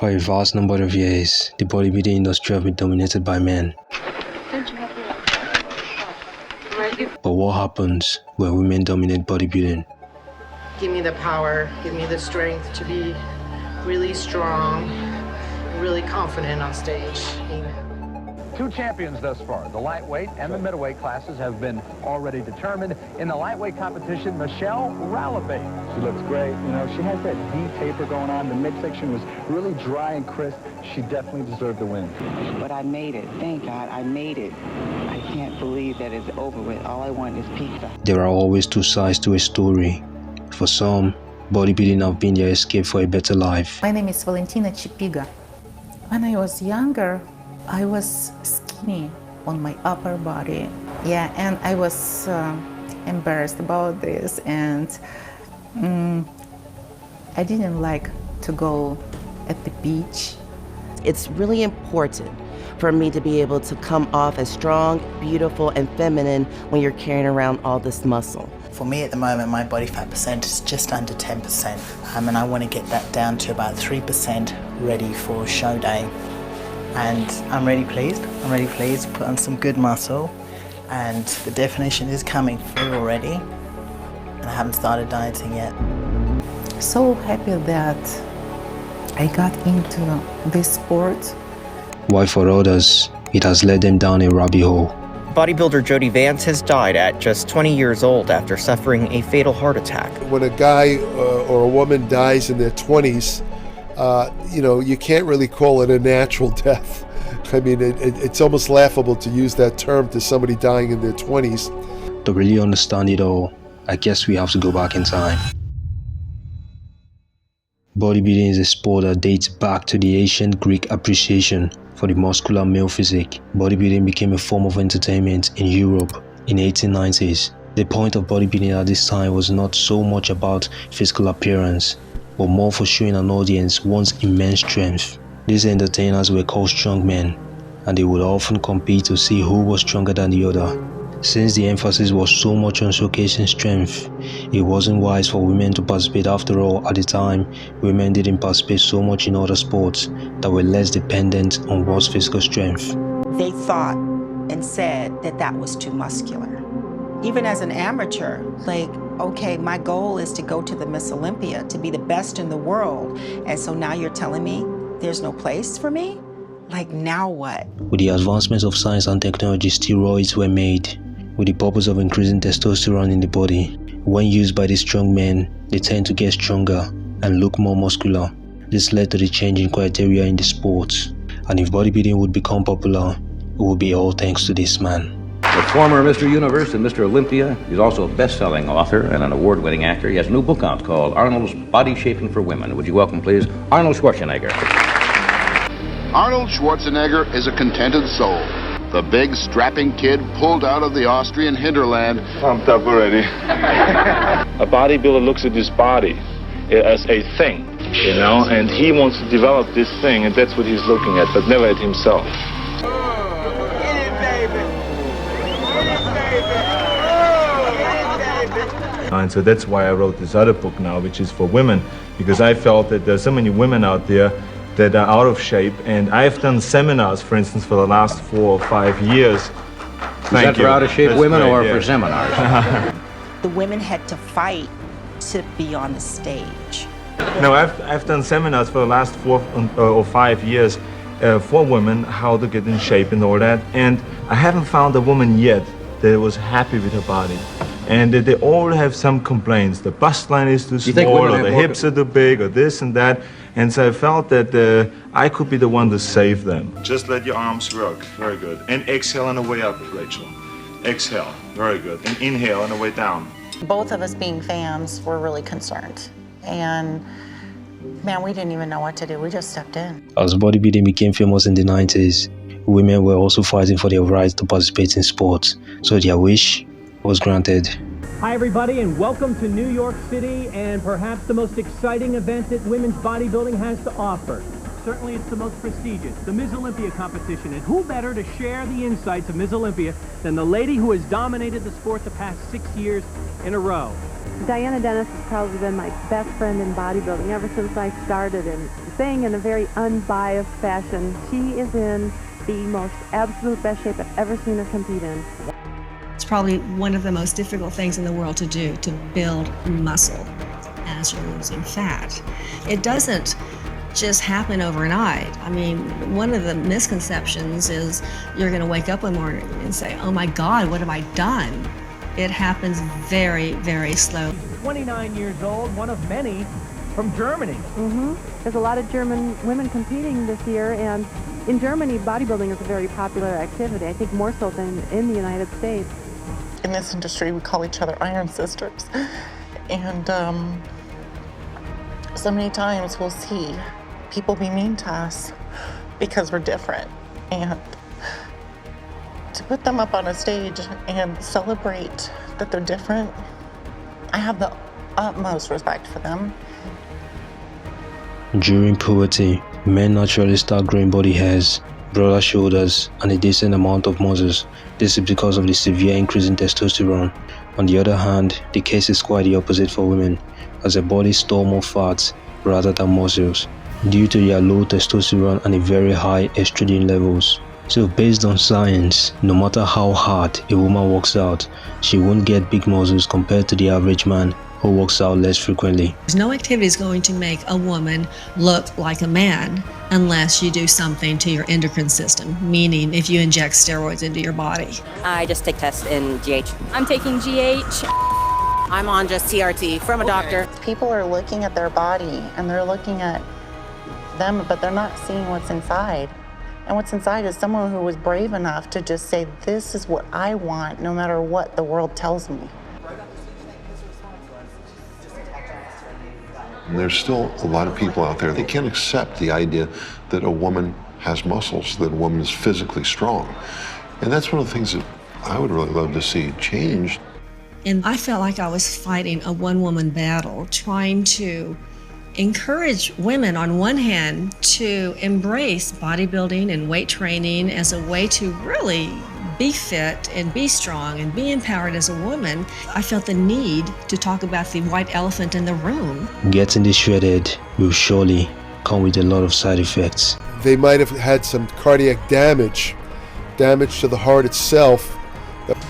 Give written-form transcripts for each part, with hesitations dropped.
For a vast number of years, the bodybuilding industry has been dominated by men. But what happens when women dominate bodybuilding? Give me the power, give me the strength to be really strong, really confident on stage. Two champions thus far. The lightweight and the middleweight classes have been already determined. In the lightweight competition, Michelle Ralabate. She looks great. You know, she has that V taper going on. The midsection was really dry and crisp. She definitely deserved the win. But I made it. Thank God I made it. I can't believe that it's over with. All I want is pizza. There are always two sides to a story. For some, bodybuilding has been their escape for a better life. My name is Valentina Chipiga. When I was younger, I was skinny on my upper body. Yeah, and I was embarrassed about this, and I didn't like to go at the beach. It's really important for me to be able to come off as strong, beautiful, and feminine when you're carrying around all this muscle. For me at the moment, my body fat percent is just under 10%, and I want to get that down to about 3% ready for show day. And I'm really pleased. Put on some good muscle, and the definition is coming through already, and I haven't started dieting yet. So happy that I got into this sport. While for others, it has led them down a rabbit hole. Bodybuilder Jody Vance has died at just 20 years old after suffering a fatal heart attack. When a guy or a woman dies in their 20s, you can't really call it a natural death. I mean, it's almost laughable to use that term to somebody dying in their 20s. To really understand it all, I guess we have to go back in time. Bodybuilding is a sport that dates back to the ancient Greek appreciation for the muscular male physique. Bodybuilding became a form of entertainment in Europe in the 1890s. The point of bodybuilding at this time was not so much about physical appearance, but more for showing an audience one's immense strength. These entertainers were called strongmen, and they would often compete to see who was stronger than the other. Since the emphasis was so much on showcasing strength, it wasn't wise for women to participate. After all, at the time, women didn't participate so much in other sports that were less dependent on one's physical strength. They thought and said that that was too muscular. Even as an amateur, okay, my goal is to go to the Miss Olympia, to be the best in the world. And so now you're telling me there's no place for me? Now what? With the advancements of science and technology, steroids were made with the purpose of increasing testosterone in the body. When used by the strong men, they tend to get stronger and look more muscular. This led to the change in criteria in the sport. And if bodybuilding would become popular, it would be all thanks to this man. The former Mr. Universe and Mr. Olympia. He's also a best-selling author and an award-winning actor. He has a new book out called Arnold's Body Shaping for Women. Would you welcome, please, Arnold Schwarzenegger. Arnold Schwarzenegger is a contented soul. The big, strapping kid pulled out of the Austrian hinterland. Pumped up already. A bodybuilder looks at his body as a thing, and he wants to develop this thing, and that's what he's looking at, but never at himself. And so that's why I wrote this other book now, which is for women, because I felt that there's so many women out there that are out of shape, and I've done seminars, for instance, for the last 4 or 5 years. Is that for out-of-shape women or for seminars? The women had to fight to be on the stage. No, I've done seminars for the last 4 or 5 years for women, how to get in shape and all that, and I haven't found a woman yet that was happy with her body. And they all have some complaints. The bust line is too small, or the hips are too big, or this and that. And so I felt that I could be the one to save them. Just let your arms work. Very good. And exhale on the way up, Rachel. Exhale. Very good. And inhale on the way down. Both of us being fans were really concerned. And man, we didn't even know what to do. We just stepped in. As bodybuilding became famous in the 90s, women were also fighting for their right to participate in sports. So their wish was granted. Hi everybody, and welcome to New York City and perhaps the most exciting event that women's bodybuilding has to offer. Certainly it's the most prestigious, the Ms. Olympia competition, and who better to share the insights of Ms. Olympia than the lady who has dominated the sport the past 6 years in a row. Diana Dennis has probably been my best friend in bodybuilding ever since I started in saying in a very unbiased fashion, she is in the most absolute best shape I've ever seen her compete in. It's probably one of the most difficult things in the world to do, to build muscle as you're losing fat. It doesn't just happen overnight. I mean, one of the misconceptions is you're going to wake up one morning and say, oh my God, what have I done? It happens very, very slow. 29 years old, one of many from Germany. There's a lot of German women competing this year, and in Germany, bodybuilding is a very popular activity, I think more so than in the United States. In this industry, we call each other Iron Sisters. And so many times we'll see people be mean to us because we're different. And to put them up on a stage and celebrate that they're different, I have the utmost respect for them. During puberty, men naturally start growing body hairs, broader shoulders, and a decent amount of muscles. This is because of the severe increase in testosterone. On the other hand, the case is quite the opposite for women, as their bodies store more fats rather than muscles, due to their low testosterone and a very high estrogen levels. So based on science, no matter how hard a woman works out, she won't get big muscles compared to the average man who works out less frequently. No activity is going to make a woman look like a man unless you do something to your endocrine system, meaning if you inject steroids into your body. I just take tests in GH. I'm taking GH. I'm on just TRT from a doctor. People are looking at their body and they're looking at them, but they're not seeing what's inside. And what's inside is someone who was brave enough to just say, this is what I want, no matter what the world tells me. And there's still a lot of people out there, they can't accept the idea that a woman has muscles, that a woman is physically strong. And that's one of the things that I would really love to see changed. And I felt like I was fighting a one-woman battle, trying to encourage women on one hand to embrace bodybuilding and weight training as a way to really be fit and be strong and be empowered as a woman. I felt the need to talk about the white elephant in the room. Getting this shredded will surely come with a lot of side effects. They might have had some cardiac damage to the heart itself.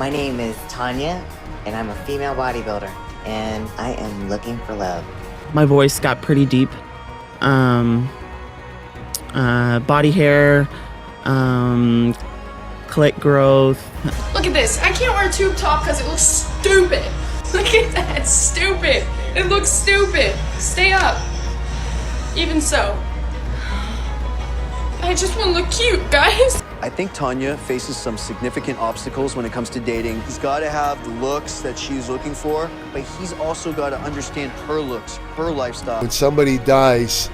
My name is Tanya, and I'm a female bodybuilder, and I am looking for love. My voice got pretty deep. Body hair, clit growth. Look at this. I can't wear a tube top because it looks stupid. Look at that. It's stupid. It looks stupid. Stay up. Even so. I just want to look cute, guys. I think Tanya faces some significant obstacles when it comes to dating. He's got to have the looks that she's looking for, but he's also got to understand her looks, her lifestyle. When somebody dies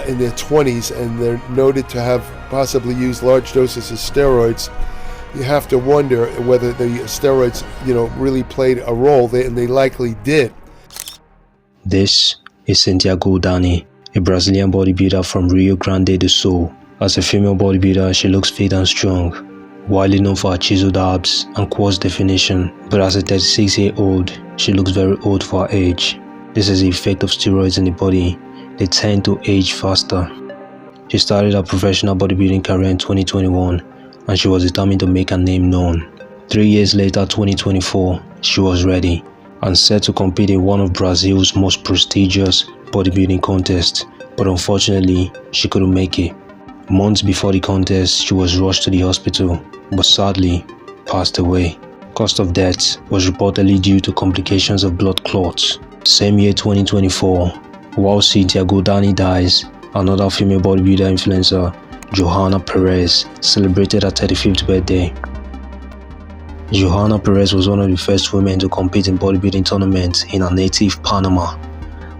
in their 20s and they're noted to have possibly used large doses of steroids, you have to wonder whether the steroids, really played a role, and they likely did. This is Santiago Dani, a Brazilian bodybuilder from Rio Grande do Sul. As a female bodybuilder, she looks fit and strong, widely known for her chiseled abs and quads definition, but as a 36-year-old, she looks very old for her age. This is the effect of steroids in the body. They tend to age faster. She started her professional bodybuilding career in 2021, and she was determined to make her name known. 3 years later, 2024, she was ready and set to compete in one of Brazil's most prestigious bodybuilding contests, but unfortunately, she couldn't make it. Months before the contest, she was rushed to the hospital, but sadly passed away. Cause of death was reportedly due to complications of blood clots. Same year, 2024, while Santiago Dani dies, another female bodybuilder influencer, Johanna Perez, celebrated her 35th birthday. Johanna Perez was one of the first women to compete in bodybuilding tournaments in her native Panama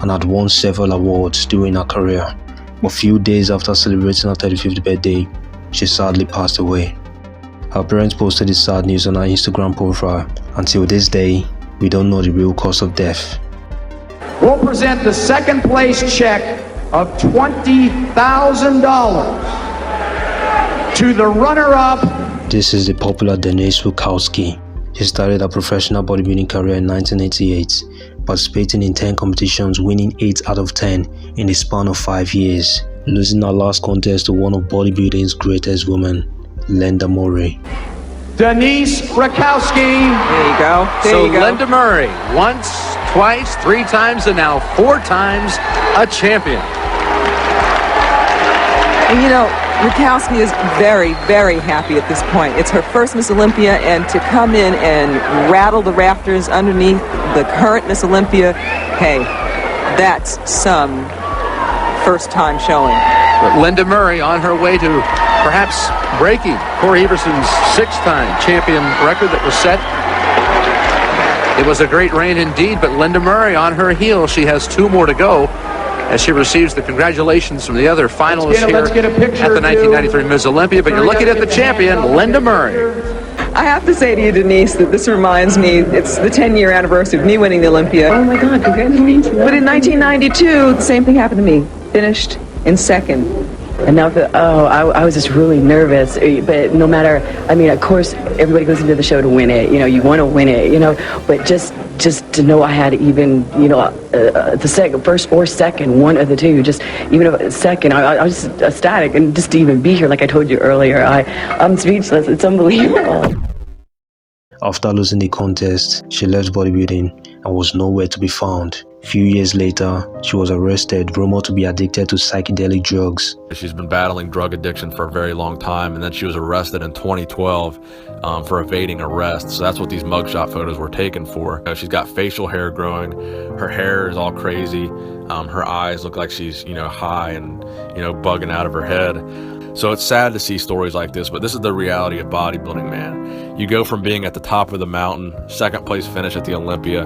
and had won several awards during her career. A few days after celebrating her 35th birthday, she sadly passed away. Her parents posted this sad news on her Instagram profile. Until this day, we don't know the real cause of death. We'll present the second place check of $20,000 to the runner-up. This is the popular Denise Wukowski. She started her professional bodybuilding career in 1988, participating in 10 competitions, winning 8 out of 10 in the span of 5 years. losing her last contest to one of bodybuilding's greatest women, Linda Murray. Denise Rakowski. There you go. So Linda Murray, once, twice, 3 times, and now 4 times a champion. And you know, Rakowski is very, very happy at this point. It's her first Miss Olympia, and to come in and rattle the rafters underneath the current Miss Olympia, hey, that's some first-time showing. But Linda Murray on her way to perhaps breaking Corey Everson's 6-time champion record that was set. It was a great reign indeed, but Linda Murray on her heels. She has 2 more to go as she receives the congratulations from the other finalists here at the 1993 Miss Olympia. But you're looking at the champion, Linda Murray. I have to say to you, Denise, that this reminds me, it's the 10-year anniversary of me winning the Olympia. Oh my God, congratulations. But in 1992, the same thing happened to me. Finished in 2nd. And now I was just really nervous, but no matter, I mean, of course, everybody goes into the show to win it, you know, you want to win it, you know, but just to know I had even, you know, the first or second, one of the two, just even a second, I was just ecstatic, and just to even be here, like I told you earlier, I'm speechless, it's unbelievable. After losing the contest, she left bodybuilding and was nowhere to be found. Few years later, she was arrested, rumored to be addicted to psychedelic drugs. She's been battling drug addiction for a very long time, and then she was arrested in 2012 for evading arrest. So that's what these mugshot photos were taken for. She's got facial hair growing, her hair is all crazy, her eyes look like she's, you know, high and, you know, bugging out of her head. So it's sad to see stories like this, but this is the reality of bodybuilding, man. You go from being at the top of the mountain, 2nd place finish at the Olympia,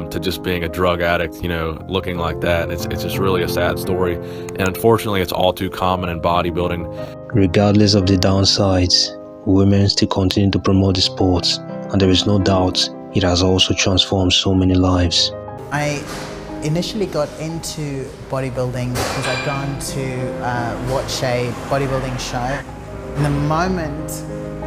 to just being a drug addict, you know, looking like that. It's just really a sad story. And unfortunately, it's all too common in bodybuilding. Regardless of the downsides, women still continue to promote the sport, and there is no doubt it has also transformed so many lives. I initially got into bodybuilding because I'd gone to watch a bodybuilding show. And the moment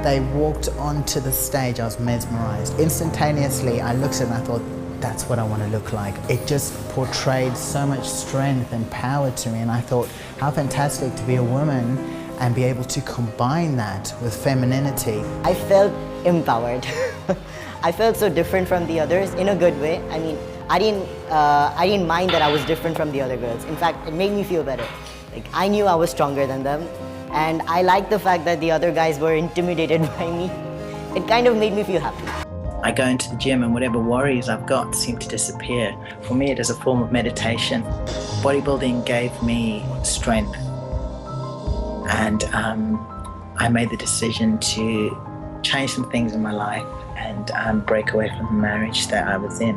they walked onto the stage, I was mesmerized. Instantaneously, I looked at it and I thought, that's what I want to look like. It just portrayed so much strength and power to me, and I thought, how fantastic to be a woman and be able to combine that with femininity. I felt empowered. I felt so different from the others in a good way. I mean, I didn't mind that I was different from the other girls. In fact, it made me feel better. Like, I knew I was stronger than them, and I liked the fact that the other guys were intimidated by me. It kind of made me feel happy. I go into the gym and whatever worries I've got seem to disappear. For me, it is a form of meditation. Bodybuilding gave me strength, and I made the decision to change some things in my life and break away from the marriage that I was in.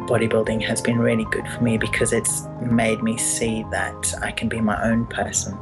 Bodybuilding has been really good for me because it's made me see that I can be my own person.